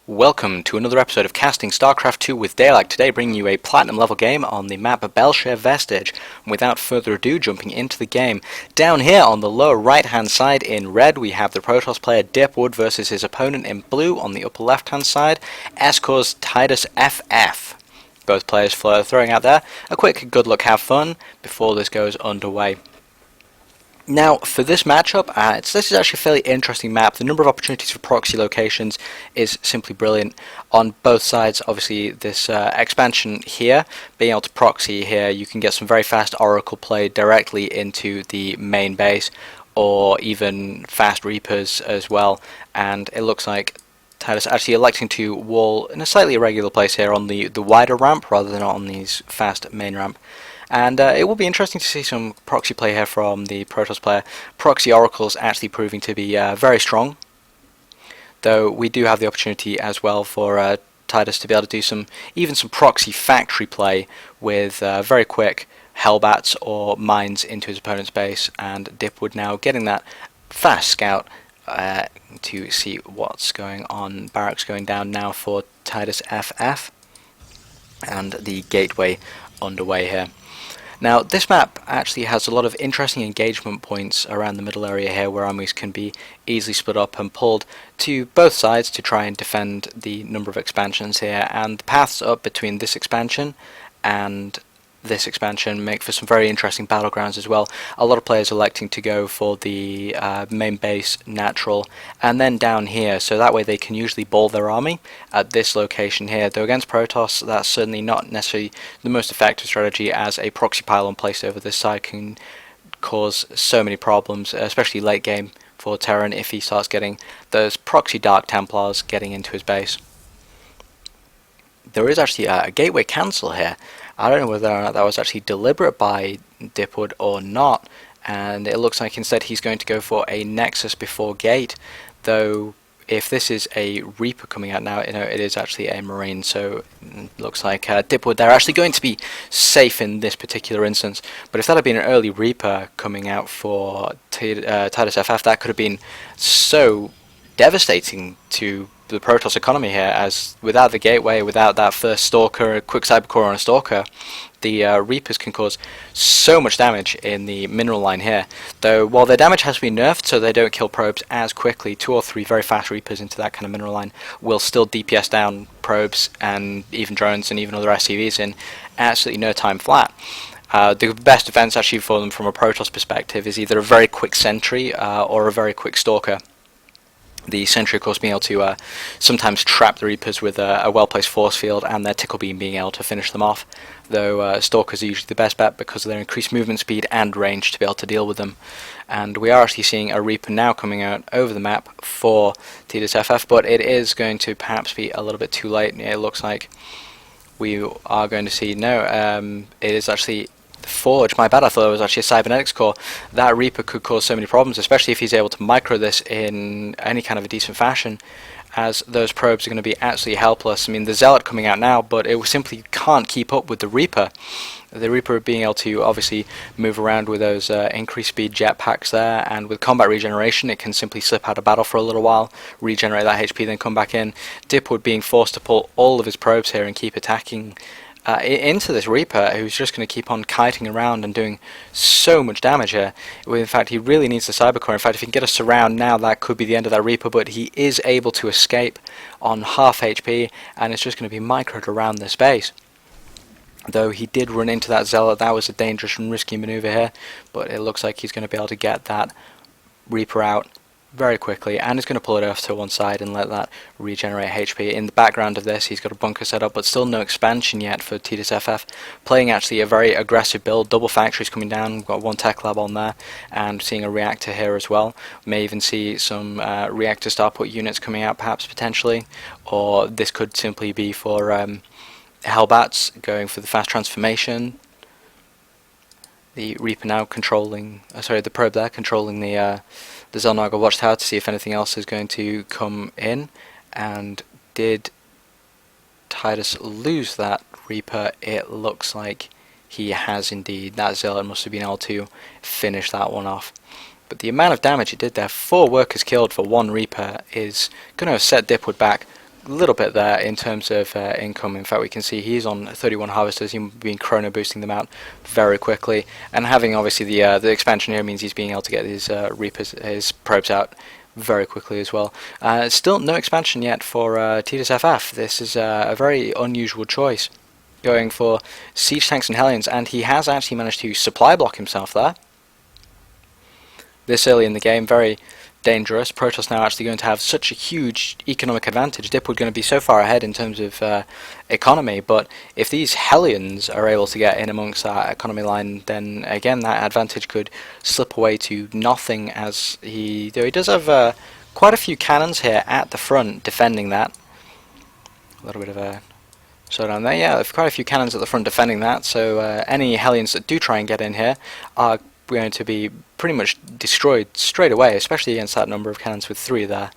Welcome to another episode of Casting Starcraft 2 with Daylight. Today bringing you a platinum level game on the map Bel'Shir Vestige. And without further ado, jumping into the game. Down here on the lower right hand side in red we have the Protoss player dipwood versus his opponent in blue. On the upper left hand side, SCor's tidusff. Both players throwing out there a quick good luck, have fun before this goes underway. Now, for this matchup, this is actually a fairly interesting map. The number of opportunities for proxy locations is simply brilliant on both sides. Obviously, this expansion here, being able to proxy here, you can get some very fast Oracle play directly into the main base, or even fast Reapers as well. And it looks like Tidus actually electing to wall in a slightly irregular place here on the wider ramp, rather than on these fast main ramp. And it will be interesting to see some proxy play here from the Protoss player. Proxy Oracles actually proving to be very strong, though we do have the opportunity as well for Tidus to be able to do some proxy factory play with very quick Hellbats or mines into his opponent's base, and dipwood now getting that fast scout to see what's going on. Barracks going down now for tidusff, and the gateway underway here. Now, this map actually has a lot of interesting engagement points around the middle area here, where armies can be easily split up and pulled to both sides to try and defend the number of expansions here. And the paths up between this expansion and this expansion make for some very interesting battlegrounds as well. A lot of players electing to go for the main base natural and then down here, so that way they can usually ball their army at this location here. Though against Protoss, that's certainly not necessarily the most effective strategy, as a proxy pylon placed over this side can cause so many problems, especially late game for Terran if he starts getting those proxy Dark Templars getting into his base. There is actually a gateway cancel here. I don't know whether or not that was actually deliberate by dipwood or not, and it looks like instead he's going to go for a Nexus before gate, though if this is a Reaper coming out now, it is actually a Marine, so it looks like dipwood, they're actually going to be safe in this particular instance. But if that had been an early Reaper coming out for tidusff, that could have been so devastating to the Protoss economy here, as without the gateway, without that first Stalker, a quick Cybercore on a Stalker, the Reapers can cause so much damage in the mineral line here. Though while their damage has been nerfed so they don't kill probes as quickly, 2 or 3 very fast Reapers into that kind of mineral line will still DPS down probes and even drones and even other SCVs in absolutely no time flat. The best defense actually for them from a Protoss perspective is either a very quick sentry or a very quick Stalker. The sentry, of course, being able to sometimes trap the Reapers with a well-placed force field, and their tickle beam being able to finish them off, though Stalkers are usually the best bet because of their increased movement speed and range to be able to deal with them. And we are actually seeing a Reaper now coming out over the map for tidusff, but it is going to perhaps be a little bit too late. It looks like we are going to see, it is actually Forge. My bad, I thought it was actually a cybernetics core. That Reaper could cause so many problems, especially if he's able to micro this in any kind of a decent fashion, as those probes are going to be absolutely helpless. I mean, the Zealot coming out now, but it simply can't keep up with the Reaper. The Reaper being able to obviously move around with those increased speed jetpacks there, and with combat regeneration it can simply slip out of battle for a little while, regenerate that HP, then come back in. Dipwood being forced to pull all of his probes here and keep attacking into this Reaper, who's just going to keep on kiting around and doing so much damage here. In fact, he really needs the Cybercore. In fact, if he can get a surround now, that could be the end of that Reaper, but he is able to escape on half HP, and it's just going to be microed around this base. Though he did run into that Zealot, that was a dangerous and risky maneuver here, but it looks like he's going to be able to get that Reaper out very quickly, and is going to pull it off to one side and let that regenerate HP. In the background of this, he's got a bunker set up, but still no expansion yet for tidusff, playing actually a very aggressive build. Double factories coming down, we've got one tech lab on there, and seeing a reactor here as well. May even see some reactor starport units coming out perhaps potentially, or this could simply be for Hellbats going for the fast transformation. The Reaper now controlling, the probe there controlling the Zelnaga watchtower to see if anything else is going to come in. And did Tidus lose that Reaper? It looks like he has indeed. That Zealot must have been able to finish that one off. But the amount of damage it did there, 4 workers killed for 1 Reaper, is going to set dipwood back little bit there in terms of income. In fact, we can see he's on 31 harvesters. He's been chrono boosting them out very quickly, and having obviously the expansion here means he's being able to get his reapers, his probes out very quickly as well. Still no expansion yet for tidusff. This is a very unusual choice, going for siege tanks and hellions, and he has actually managed to supply block himself there this early in the game. Very dangerous. Protoss now actually going to have such a huge economic advantage. dipwood going to be so far ahead in terms of economy, but if these hellions are able to get in amongst that economy line, then again that advantage could slip away to nothing, as he does have quite a few cannons here at the front defending that. A little bit of a showdown there. Yeah, quite a few cannons at the front defending that, so any hellions that do try and get in here are going to be pretty much destroyed straight away, especially against that number of cannons with 3 there.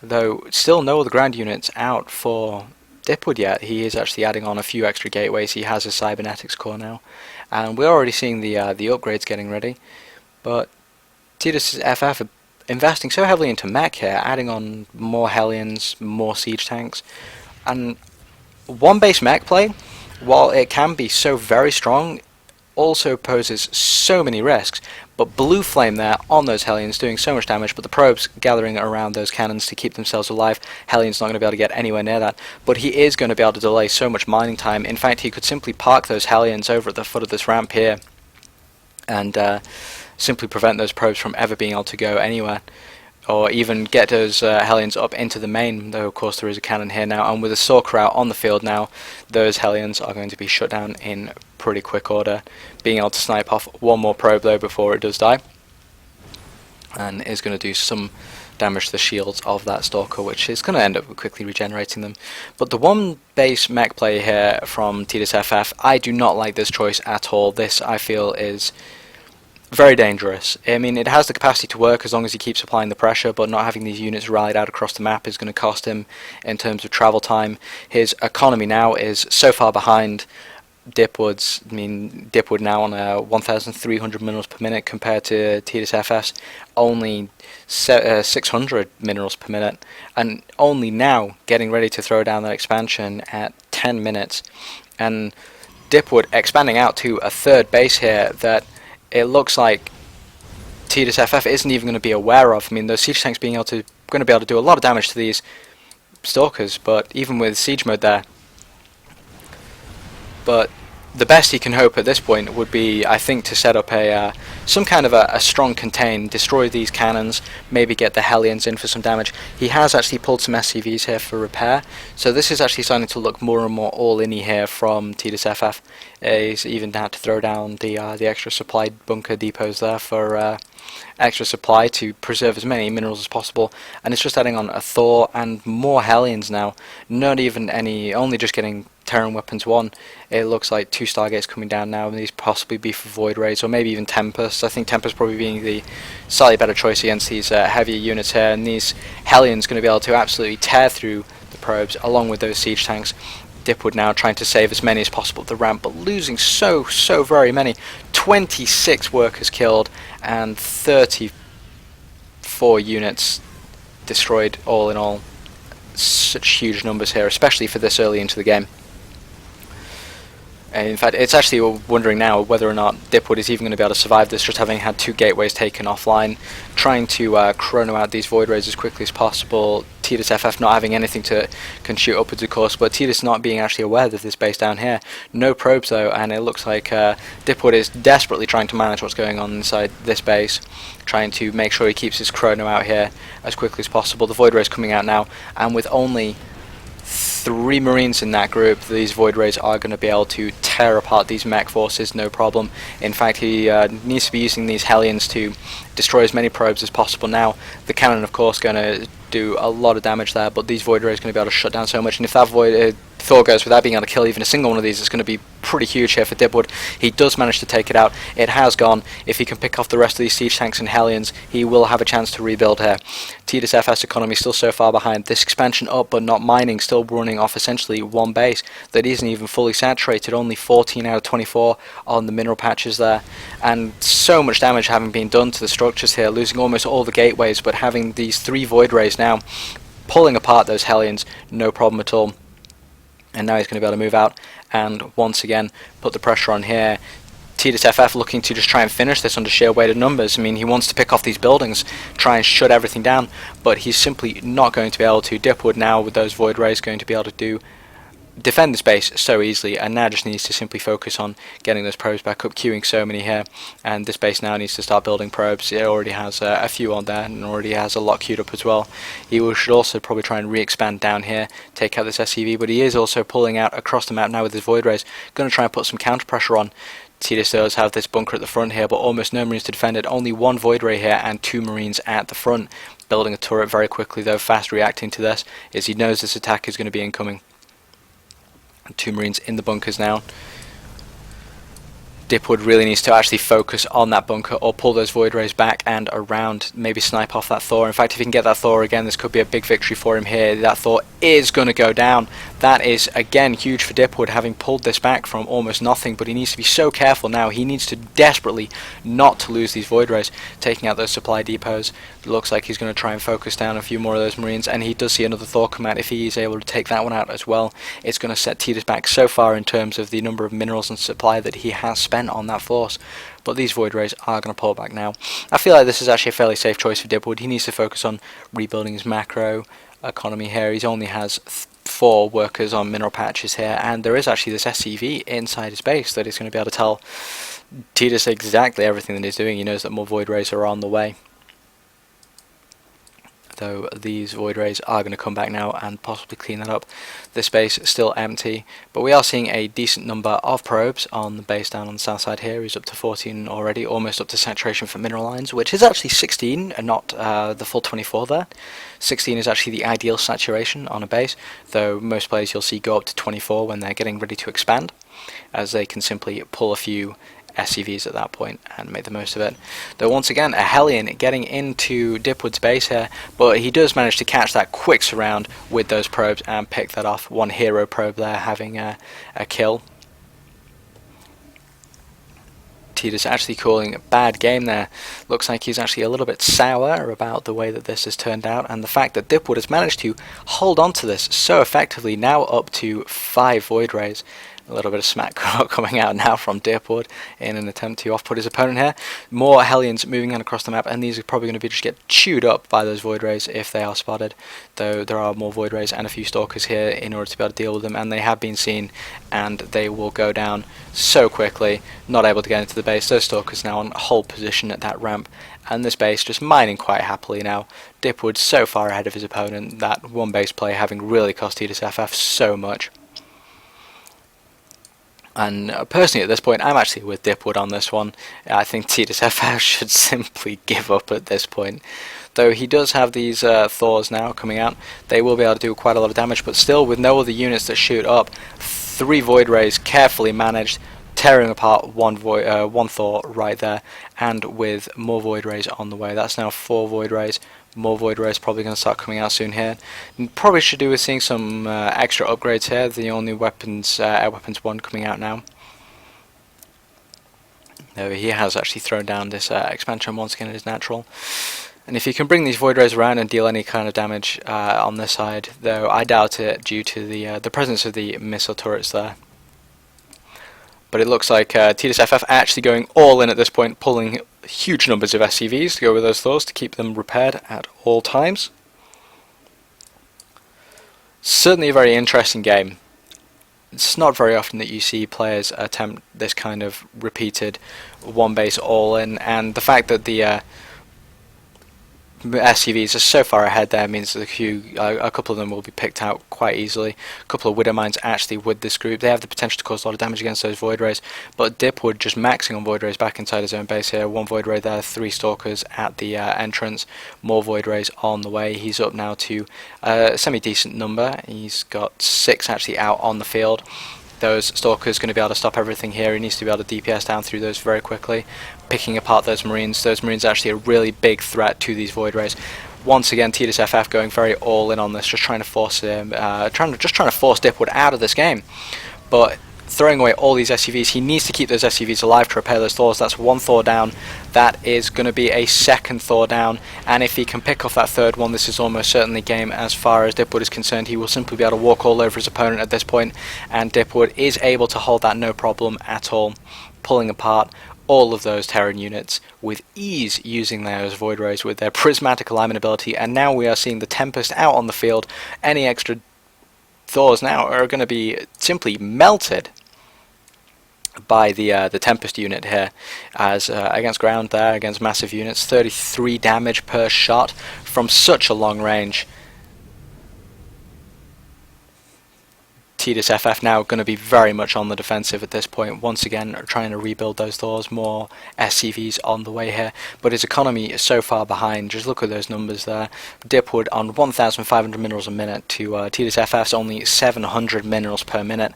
Though still no other ground units out for dipwood yet. He is actually adding on a few extra gateways. He has his cybernetics core now, and we're already seeing the upgrades getting ready. But tidusff are investing so heavily into mech here, adding on more hellions, more siege tanks, and one base mech play, while it can be so very strong, also poses so many risks. But blue flame there on those hellions doing so much damage, but the probes gathering around those cannons to keep themselves alive. Hellion's not going to be able to get anywhere near that, but he is going to be able to delay so much mining time. In fact, he could simply park those hellions over at the foot of this ramp here and simply prevent those probes from ever being able to go anywhere, or even get those hellions up into the main, though of course there is a cannon here now, and with a SCor out on the field now, those hellions are going to be shut down in pretty quick order, being able to snipe off one more probe though before it does die, and is going to do some damage to the shields of that stalker, which is going to end up quickly regenerating them. But the one base mech play here from tidusff, I do not like this choice at all. This, I feel, is very dangerous. I mean, it has the capacity to work as long as he keeps applying the pressure, but not having these units rallied out across the map is going to cost him in terms of travel time. His economy now is so far behind dipwood's. I mean, dipwood now on 1,300 minerals per minute compared to tidusff's only 600 minerals per minute, and only now getting ready to throw down that expansion at 10 minutes. And dipwood expanding out to a third base here that it looks like tidusff isn't even going to be aware of. I mean, those siege tanks going to be able to do a lot of damage to these stalkers, but even with siege mode there. But the best he can hope at this point would be, I think, to set up a some kind of a strong contain, destroy these cannons, maybe get the hellions in for some damage. He has actually pulled some SCVs here for repair, so this is actually starting to look more and more all-in-y here from tidusff. He's even had to throw down the extra supply bunker depots there for extra supply to preserve as many minerals as possible, and it's just adding on a Thor and more hellions now. Not even any, only just getting Terran weapons 1. It looks like 2 Stargates coming down now, and these possibly be for Void Rays or maybe even Tempest. I think Tempest probably being the slightly better choice against these heavier units here, and these hellions going to be able to absolutely tear through the probes along with those siege tanks. dipwood now trying to save as many as possible at the ramp, but losing so very many. 26 workers killed and 34 units destroyed all in all. Such huge numbers here, especially for this early into the game. And in fact, it's actually wondering now whether or not dipwood is even going to be able to survive this, just having had 2 gateways taken offline, trying to chrono out these Void Rays as quickly as possible. tidusff not having anything to can shoot upwards, of course, but Tidus not being actually aware of this base down here. No probes though, and it looks like dipwood is desperately trying to manage what's going on inside this base, trying to make sure he keeps his chrono out here as quickly as possible. The Void Rays coming out now, and with only 3 Marines in that group, these Void Rays are going to be able to tear apart these mech forces, no problem. In fact, he needs to be using these Hellions to destroy as many probes as possible now. The cannon, of course, going to do a lot of damage there, but these Void Rays are going to be able to shut down so much, and if that Thor goes without being able to kill even a single one of these, it's going to be pretty huge here for dipwood. He does manage to take it out. It has gone. If he can pick off the rest of these siege tanks and Hellions, he will have a chance to rebuild here. tidusff's economy still so far behind. This expansion up but not mining, still running off essentially one base that isn't even fully saturated. Only 14 out of 24 on the mineral patches there, and so much damage having been done to the structures here, losing almost all the gateways, but having these 3 Void Rays now pulling apart those Hellions, no problem at all. And now he's going to be able to move out and once again put the pressure on here. tidusff looking to just try and finish this under sheer weight of numbers. I mean, he wants to pick off these buildings, try and shut everything down, but he's simply not going to be able to. Dipwood now with those Void Rays going to be able to defend this base so easily, and now just needs to simply focus on getting those probes back up, queuing so many here, and this base now needs to start building probes. It already has a few on there and already has a lot queued up as well. He should also probably try and re-expand down here, take out this SCV, but he is also pulling out across the map now with his Void Rays, going to try and put some counter pressure on. tidusff does have this bunker at the front here, but almost no Marines to defend it. Only one Void Ray here and 2 Marines at the front. Building a turret very quickly though, fast reacting to this, as he knows this attack is going to be incoming. 2 Marines in the bunkers now. Dipwood really needs to actually focus on that bunker or pull those Void Rays back and around, maybe snipe off that Thor. In fact, if he can get that Thor again, this could be a big victory for him here. That Thor is going to go down. That is, again, huge for Dipwood, having pulled this back from almost nothing, but he needs to be so careful now. He needs to desperately not to lose these Void Rays, taking out those supply depots. It looks like he's going to try and focus down a few more of those Marines, and he does see another Thor come out. If he is able to take that one out as well, it's going to set tidusff back so far in terms of the number of minerals and supply that he has spent on that force. But these Void Rays are going to pull back now. I feel like this is actually a fairly safe choice for Dipwood. He needs to focus on rebuilding his macro economy here. He only has 4 workers on mineral patches here, and there is actually this SCV inside his base that is going to be able to tell tidusff exactly everything that he's doing. He knows that more Void Rays are on the way. Though these Void Rays are going to come back now and possibly clean that up. This base is still empty, but we are seeing a decent number of probes on the base down on the south side here. He's up to 14 already, almost up to saturation for mineral lines, which is actually 16 and not the full 24 there. 16 is actually the ideal saturation on a base, though most players you'll see go up to 24 when they're getting ready to expand, as they can simply pull a few SCVs at that point and make the most of it. Though once again, a Hellion getting into Dipwood's base here, but he does manage to catch that quick surround with those probes and pick that off. One hero probe there having a kill. tidusff actually calling a bad game there. Looks like he's actually a little bit sour about the way that this has turned out, and the fact that Dipwood has managed to hold on to this so effectively, now up to 5 Void Rays. A little bit of smack coming out now from Dipwood in an attempt to off-put his opponent here. More Hellions moving on across the map, and these are probably going to just get chewed up by those Void Rays if they are spotted. Though there are more Void Rays and a few Stalkers here in order to be able to deal with them, and they have been seen, and they will go down so quickly, not able to get into the base. Those Stalkers now on hold position at that ramp, and this base just mining quite happily now. Dipwood so far ahead of his opponent, that one base play having really cost tidusff so much. And personally at this point, I'm actually with Dipwood on this one. I think tidusff should simply give up at this point. Though he does have these Thors now coming out, they will be able to do quite a lot of damage, but still with no other units that shoot up, 3 Void Rays carefully managed, tearing apart one Thor right there, and with more Void Rays on the way. That's now 4 Void Rays. More Void Rays probably going to start coming out soon here. Probably should do with seeing some extra upgrades here. The only weapons, Air Weapons 1 coming out now. Though he has actually thrown down this expansion once again, it is natural. And if you can bring these Void Rays around and deal any kind of damage on this side, though I doubt it due to the presence of the missile turrets there. But it looks like tidusff actually going all in at this point, pulling huge numbers of SCVs to go with those Thors to keep them repaired at all times. Certainly a very interesting game. It's not very often that you see players attempt this kind of repeated one base all in, and the fact that the SCVs are so far ahead there means that a couple of them will be picked out quite easily. A couple of Widow Mines actually with this group, they have the potential to cause a lot of damage against those Void Rays, but Dipwood just maxing on Void Rays back inside his own base here. 1 Void Ray there, 3 Stalkers at the entrance, more Void Rays on the way. He's up now to a semi-decent number. He's got 6 actually out on the field. Those Stalkers going to be able to stop everything here. He needs to be able to DPS down through those very quickly, picking apart those Marines. Those Marines are actually a really big threat to these Void Rays. Once again, tidusff going very all in on this, just trying to force him, trying to force Dipwood out of this game. But throwing away all these SCVs. He needs to keep those SCVs alive to repair those Thors. That's one Thor down. That is going to be a second Thor down, and if he can pick off that third one, this is almost certainly game as far as dipwood is concerned. He will simply be able to walk all over his opponent at this point, and dipwood is able to hold that no problem at all, pulling apart all of those Terran units with ease, using those Void Rays with their prismatic alignment ability. And now we are seeing the Tempest out on the field. Any extra Thors now are going to be simply melted by the Tempest unit here, as against ground there, against massive units. 33 damage per shot from such a long range. tidusff now going to be very much on the defensive at this point, once again trying to rebuild those Thors. More SCVs on the way here, but his economy is so far behind. Just look at those numbers there. dipwood on 1,500 minerals a minute to tidusff's only 700 minerals per minute.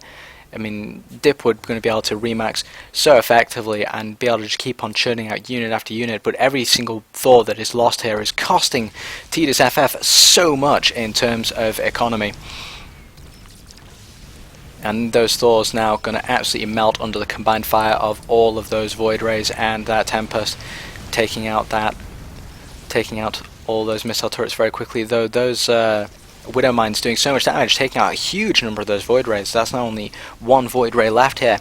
I mean, dipwood going to be able to remax so effectively and be able to just keep on churning out unit after unit, but every single Thor that is lost here is costing tidusff so much in terms of economy. And those Thors now going to absolutely melt under the combined fire of all of those Void Rays and that Tempest, taking out all those missile turrets very quickly. Though those Widow Mines doing so much damage, taking out a huge number of those Void Rays. That's not only one Void Ray left here,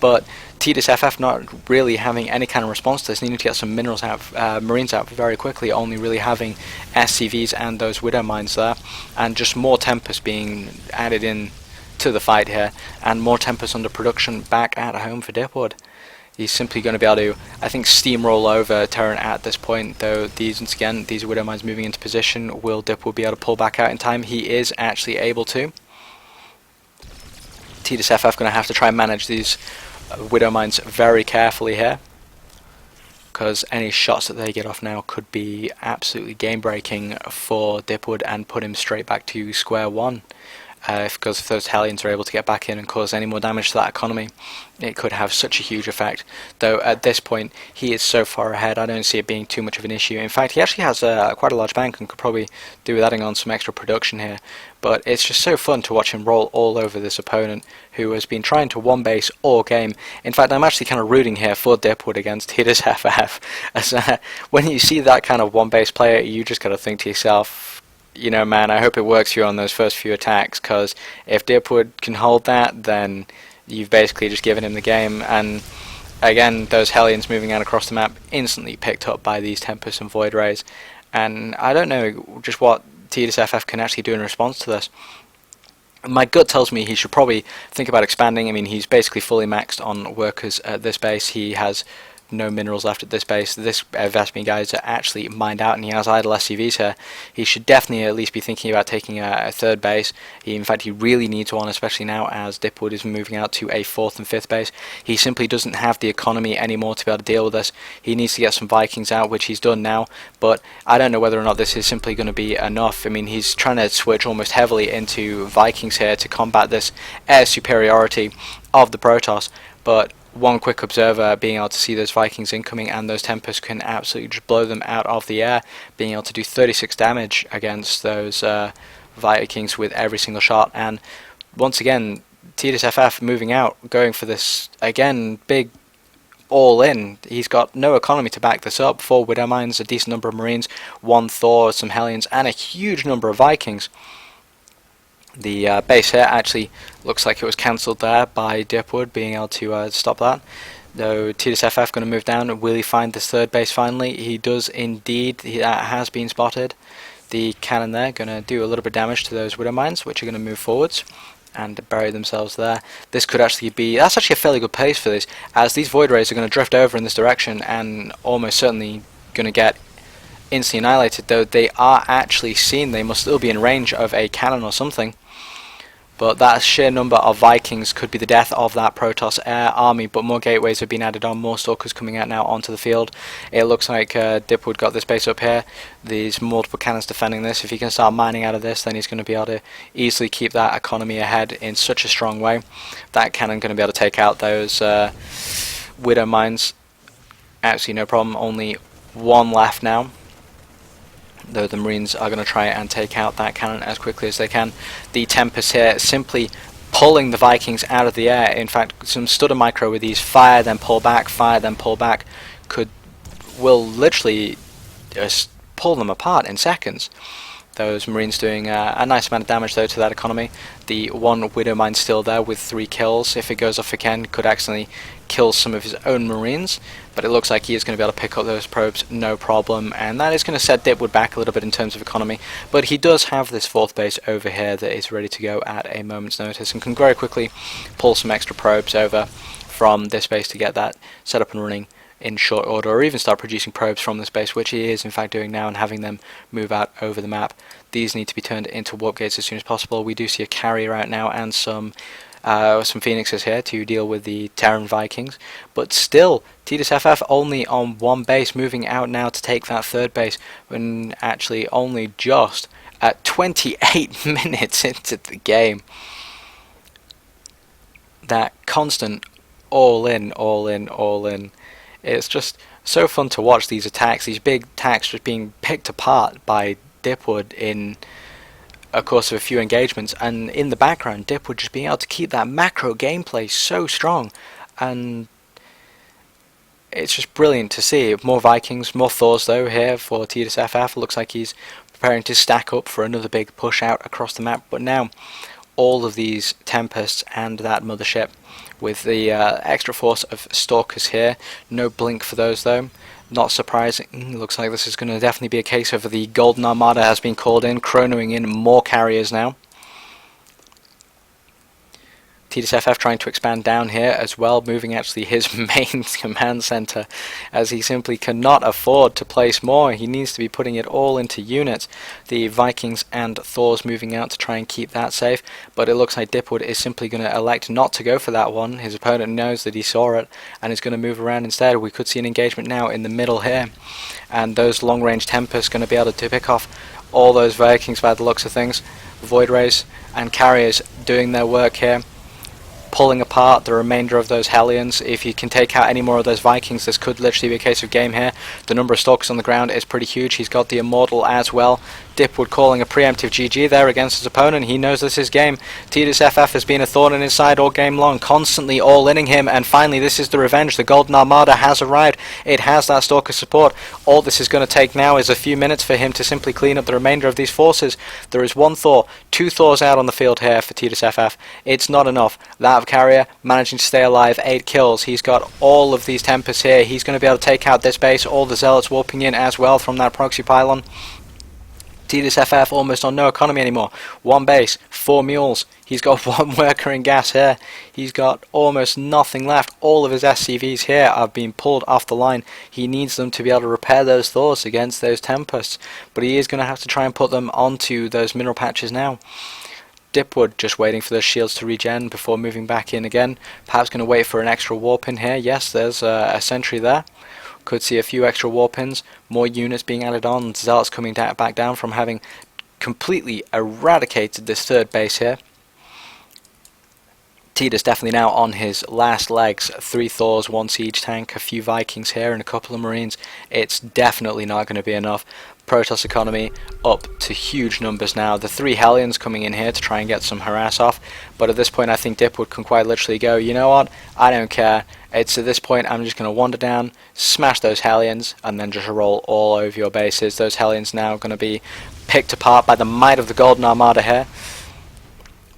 but tidusff not really having any kind of response to this, needing to get some minerals out, Marines out very quickly, only really having SCVs and those Widow Mines there, and just more Tempest being added in to the fight here, and more Tempest under production back at home for dipwood. He's simply going to be able to, I think, steamroll over Terran at this point, though once again, these Widow Mines moving into position. Will dipwood be able to pull back out in time? He is actually able to. tidusff going to have to try and manage these Widow Mines very carefully here, because any shots that they get off now could be absolutely game-breaking for dipwood and put him straight back to square one. Because if those Hellions are able to get back in and cause any more damage to that economy, it could have such a huge effect. Though at this point, he is so far ahead, I don't see it being too much of an issue. In fact, he actually has quite a large bank and could probably do with adding on some extra production here. But it's just so fun to watch him roll all over this opponent, who has been trying to one base all game. In fact, I'm actually kind of rooting here for dipwood against tidusff. As when you see that kind of one base player, you just got to think to yourself, you know, man, I hope it works for you on those first few attacks, because if dipwood can hold that, then you've basically just given him the game. And again, those Hellions moving out across the map, instantly picked up by these Tempests and Void Rays. And I don't know just what tidusff can actually do in response to this. My gut tells me he should probably think about expanding. I mean, he's basically fully maxed on workers at this base. He has no minerals left at this base. This Vespene guy is actually mined out, and he has idle SCVs here. He should definitely at least be thinking about taking a third base. In fact, he really needs one, especially now as dipwood is moving out to a fourth and fifth base. He simply doesn't have the economy anymore to be able to deal with this. He needs to get some Vikings out, which he's done now, but I don't know whether or not this is simply going to be enough. I mean, he's trying to switch almost heavily into Vikings here to combat this air superiority of the Protoss, but one quick observer being able to see those Vikings incoming and those Tempests can absolutely just blow them out of the air, being able to do 36 damage against those Vikings with every single shot. And once again, tidusff moving out, going for this, again, big all-in. He's got no economy to back this up. 4 Widow Mines, a decent number of Marines, 1 Thor, some Hellions, and a huge number of Vikings. The base here actually looks like it was cancelled there by dipwood, being able to stop that. Though tidusff going to move down. Will he find this third base finally? He does indeed. That has been spotted. The cannon there going to do a little bit of damage to those Widow Mines, which are going to move forwards and bury themselves there. This could actually be, that's actually a fairly good pace for this, as these Void Rays are going to drift over in this direction and almost certainly going to get instantly annihilated. Though they are actually seen, they must still be in range of a cannon or something. But that sheer number of Vikings could be the death of that Protoss air army. But more gateways have been added on, more Stalkers coming out now onto the field. It looks like dipwood got this base up here. There's multiple cannons defending this. If he can start mining out of this, then he's going to be able to easily keep that economy ahead in such a strong way. That cannon going to be able to take out those Widow Mines. Absolutely no problem. Only 1 left now, though the Marines are going to try and take out that cannon as quickly as they can. The Tempest here simply pulling the Vikings out of the air. In fact, some stutter micro with these fire then pull back, fire then pull back will literally just pull them apart in seconds. Those Marines doing a nice amount of damage though to that economy. The one Widow Mine still there with 3 kills. If it goes off again, could accidentally kill some of his own Marines, but it looks like he is going to be able to pick up those probes no problem, and that is going to set dipwood back a little bit in terms of economy. But he does have this 4th base over here that is ready to go at a moment's notice, and can very quickly pull some extra probes over from this base to get that set up and running in short order, or even start producing probes from this base, which he is in fact doing now, and having them move out over the map. These need to be turned into warp gates as soon as possible. We do see a carrier out now and some phoenixes here to deal with the Terran Vikings, but still tidusff only on 1 base, moving out now to take that 3rd base, when actually only just at 28 minutes into the game. That constant all in, all in, all in. It's just so fun to watch these attacks, these big attacks just being picked apart by dipwood in a course of a few engagements, and in the background dipwood just being able to keep that macro gameplay so strong, and it's just brilliant to see. More Vikings, more Thors though here for tidusff. Looks like he's preparing to stack up for another big push out across the map, but now all of these Tempests and that mothership with the extra force of Stalkers here. No blink for those though. Not surprising. Looks like this is going to definitely be a case of the Golden Armada has been called in, chronoing in more carriers now. tidusff trying to expand down here as well, moving actually his main command center, as he simply cannot afford to place more. He needs to be putting it all into units. The Vikings and Thors moving out to try and keep that safe, but it looks like dipwood is simply going to elect not to go for that one. His opponent knows that he saw it and is going to move around instead. We could see an engagement now in the middle here, and those long range Tempests going to be able to pick off all those Vikings by the looks of things. Void Rays and carriers doing their work here, pulling apart the remainder of those Hellions. If you can take out any more of those Vikings, this could literally be a case of game here. The number of Stalkers on the ground is pretty huge. He's got the Immortal as well. dipwood calling a preemptive GG there against his opponent. He knows this is game. tidusff has been a thorn in his side all game long, constantly all-inning him, and finally this is the revenge. The Golden Armada has arrived. It has that Stalker support. All this is going to take now is a few minutes for him to simply clean up the remainder of these forces. There is 1 Thor, 2 Thors out on the field here for tidusff. It's not enough. That carrier managing to stay alive, 8 kills. He's got all of these Tempests here. He's going to be able to take out this base. All the Zealots warping in as well from that proxy pylon. tidusff almost on no economy anymore. 1 base, 4 mules. He's got 1 worker in gas here. He's got almost nothing left. All of his SCVs here are being pulled off the line. He needs them to be able to repair those Thors against those Tempests, but he is going to have to try and put them onto those mineral patches now. dipwood just waiting for those shields to regen before moving back in again. Perhaps going to wait for an extra warp in here. Yes, there's a sentry there. Could see a few extra warp ins, more units being added on. Zealots coming back down from having completely eradicated this 3rd base here. Tidus definitely now on his last legs. 3 Thors, 1 siege tank, a few Vikings here and a couple of Marines. It's definitely not going to be enough. Protoss economy up to huge numbers now. The 3 Hellions coming in here to try and get some harass off, but at this point I think dipwood can quite literally go, you know what, I don't care. It's at this point I'm just going to wander down, smash those Hellions, and then just roll all over your bases. Those Hellions now going to be picked apart by the might of the Golden Armada here.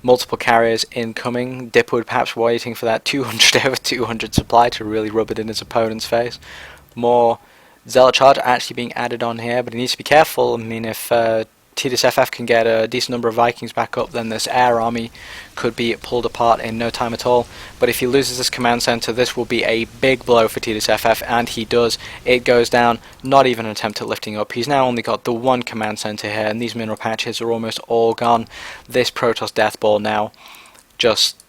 Multiple carriers incoming. dipwood perhaps waiting for that 200 over 200 supply to really rub it in his opponent's face. More Zealot charge actually being added on here, but he needs to be careful. I mean, if tidusff can get a decent number of Vikings back up, then this air army could be pulled apart in no time at all. But if he loses this command center, this will be a big blow for tidusff, and he does. It goes down, not even an attempt at lifting up. He's now only got the 1 command center here, and these mineral patches are almost all gone. This Protoss death ball now just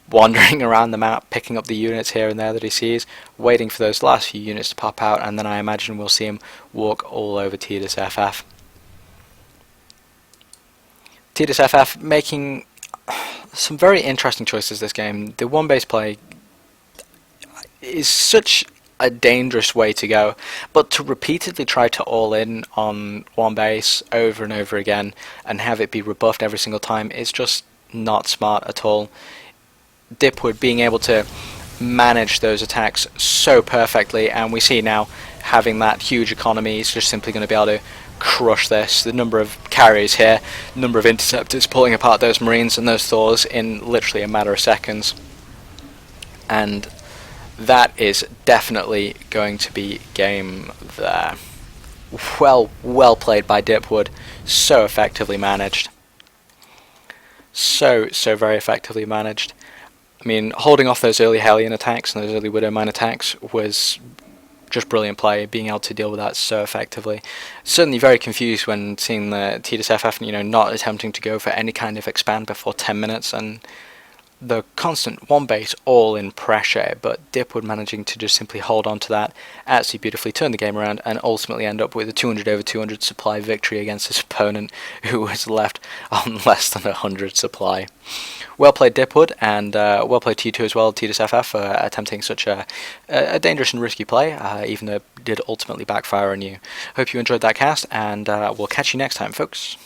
wandering around the map, picking up the units here and there that he sees, waiting for those last few units to pop out, and then I imagine we'll see him walk all over tidusff. tidusff making some very interesting choices this game. The 1 base play is such a dangerous way to go, but to repeatedly try to all in on 1 base over and over again and have it be rebuffed every single time is just not smart at all. Dipwood being able to manage those attacks so perfectly, and we see now having that huge economy is just simply going to be able to crush this. The number of carriers here, number of interceptors pulling apart those Marines and those Thors in literally a matter of seconds. And that is definitely going to be game there. Well played by Dipwood. So effectively managed. So very effectively managed. I mean, holding off those early Hellion attacks and those early Widowmine attacks was just brilliant play, being able to deal with that so effectively. Certainly very confused when seeing the tidusff, not attempting to go for any kind of expand before 10 minutes, and the constant one base all in pressure, but Dipwood managing to just simply hold on to that, absolutely beautifully turn the game around, and ultimately end up with a 200/200 supply victory against his opponent, who was left on less than 100 supply. Well played Dipwood, and well played to you too as well, tidusff, for attempting such a dangerous and risky play, even though it did ultimately backfire on you. Hope you enjoyed that cast, and we'll catch you next time, folks.